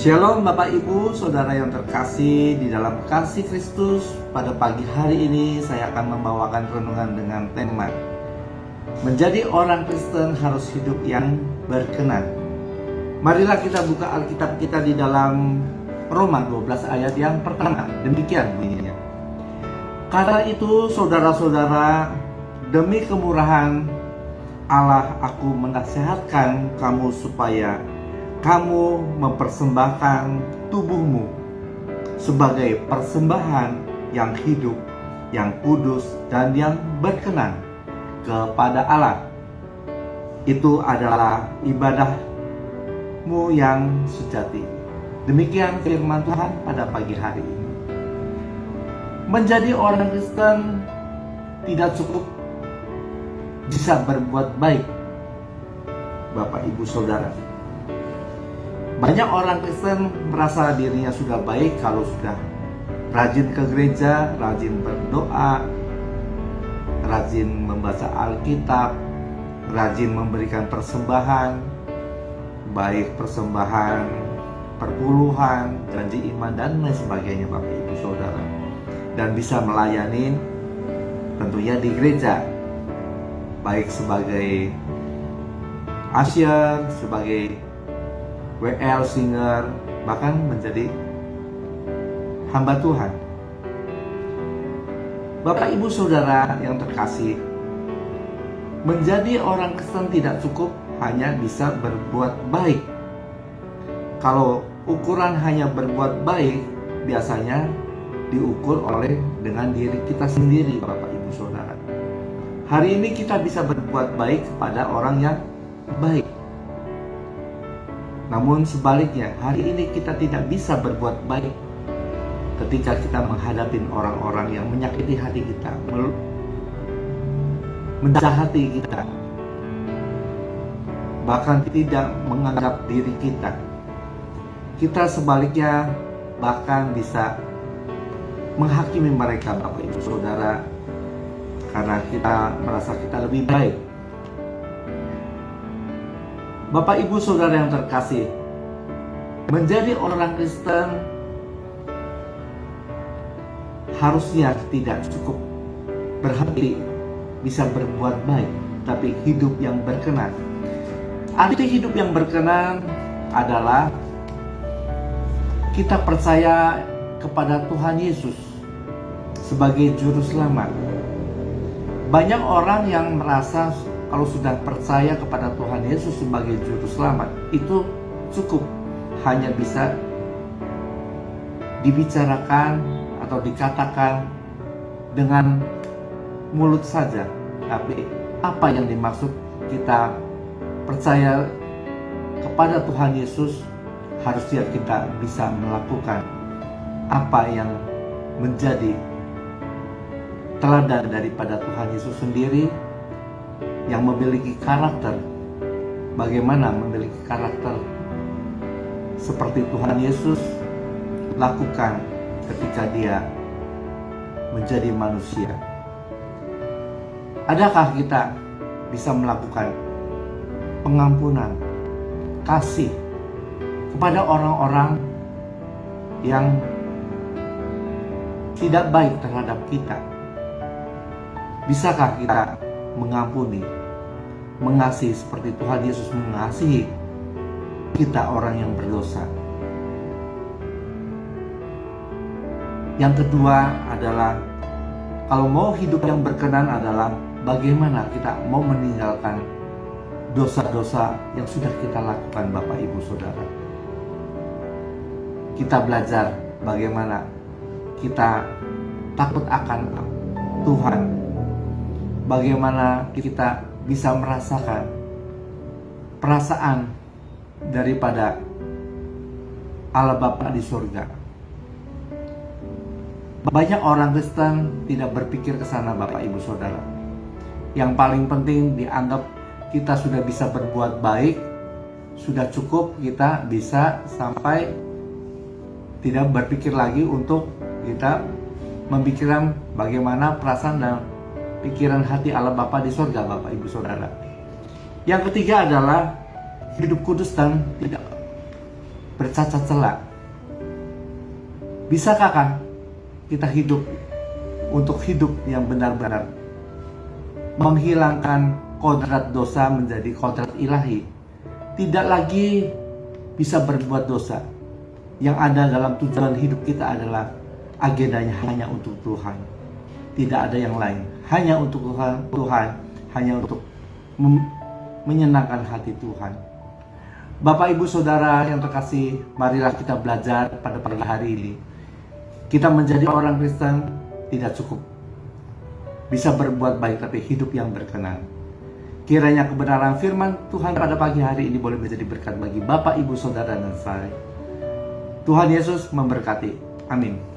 Shalom Bapak Ibu, Saudara yang terkasih di dalam kasih Kristus. Pada pagi hari ini saya akan membawakan renungan dengan tema menjadi orang Kristen harus hidup yang berkenan. Marilah kita buka Alkitab kita di dalam Roma 12 ayat yang pertama. Demikian bunyinya. Karena itu saudara-saudara, demi kemurahan Allah aku menasihatkan kamu supaya kamu mempersembahkan tubuhmu sebagai persembahan yang hidup, yang kudus, dan yang berkenan kepada Allah. Itu adalah ibadahmu yang sejati. Demikian firman Tuhan pada pagi hari ini. Menjadi orang Kristen tidak cukup bisa berbuat baik, Bapak Ibu Saudara. Banyak orang Kristen merasa dirinya sudah baik kalau sudah rajin ke gereja, rajin berdoa, rajin membaca Alkitab, rajin memberikan persembahan, baik persembahan perpuluhan, janji iman, dan lain sebagainya, Bapak Ibu Saudara. Dan bisa melayani tentunya di gereja, baik sebagai usher, sebagai WL singer, bahkan menjadi hamba Tuhan. Bapak Ibu Saudara yang terkasih, menjadi orang Kristen tidak cukup hanya bisa berbuat baik. Kalau ukuran hanya berbuat baik, biasanya diukur oleh dengan diri kita sendiri, Bapak Ibu Saudara. Hari ini kita bisa berbuat baik kepada orang yang baik. Namun sebaliknya, hari ini kita tidak bisa berbuat baik ketika kita menghadapi orang-orang yang menyakiti hati kita, menjahati kita, bahkan tidak menganggap diri kita. Kita sebaliknya bahkan bisa menghakimi mereka, Bapak Ibu Saudara, karena kita merasa kita lebih baik. Bapak Ibu Saudara yang terkasih, menjadi orang Kristen harusnya tidak cukup berhenti bisa berbuat baik, tapi hidup yang berkenan. Arti hidup yang berkenan adalah kita percaya kepada Tuhan Yesus sebagai juru selamat. Banyak orang yang merasa kalau sudah percaya kepada Tuhan Yesus sebagai juru selamat, itu cukup hanya bisa dibicarakan atau dikatakan dengan mulut saja. Tapi apa yang dimaksud kita percaya kepada Tuhan Yesus, harusnya kita bisa melakukan apa yang menjadi teladan daripada Tuhan Yesus sendiri, yang memiliki karakter, bagaimana memiliki karakter seperti Tuhan Yesus lakukan ketika dia menjadi manusia. Adakah kita bisa melakukan pengampunan, kasih kepada orang-orang yang tidak baik terhadap kita? Bisakah kita mengampuni, mengasihi seperti Tuhan Yesus mengasihi kita orang yang berdosa? Yang kedua adalah, kalau mau hidup yang berkenan adalah bagaimana kita mau meninggalkan dosa-dosa yang sudah kita lakukan, Bapak Ibu Saudara. Kita belajar bagaimana kita takut akan Tuhan, bagaimana kita bisa merasakan perasaan daripada Allah Bapa di surga. Banyak orang Kristen tidak berpikir ke sana, Bapak Ibu Saudara. Yang paling penting dianggap kita sudah bisa berbuat baik, sudah cukup kita bisa sampai tidak berpikir lagi untuk kita memikirkan bagaimana perasaan dan pikiran hati Allah Bapa di surga, Bapak Ibu Saudara. Yang ketiga adalah hidup kudus dan tidak bercacat celak. Bisakah kan kita hidup untuk hidup yang benar-benar menghilangkan kodrat dosa menjadi kodrat ilahi? Tidak lagi bisa berbuat dosa. Yang ada dalam tujuan hidup kita adalah agendanya hanya untuk Tuhan. Tidak ada yang lain. Hanya untuk Tuhan, hanya untuk menyenangkan hati Tuhan. Bapak, Ibu, Saudara yang terkasih, marilah kita belajar pada pagi hari ini. Kita menjadi orang Kristen tidak cukup bisa berbuat baik, tapi hidup yang berkenan. Kiranya kebenaran firman Tuhan pada pagi hari ini boleh menjadi berkat bagi Bapak, Ibu, Saudara, dan saya. Tuhan Yesus memberkati. Amin.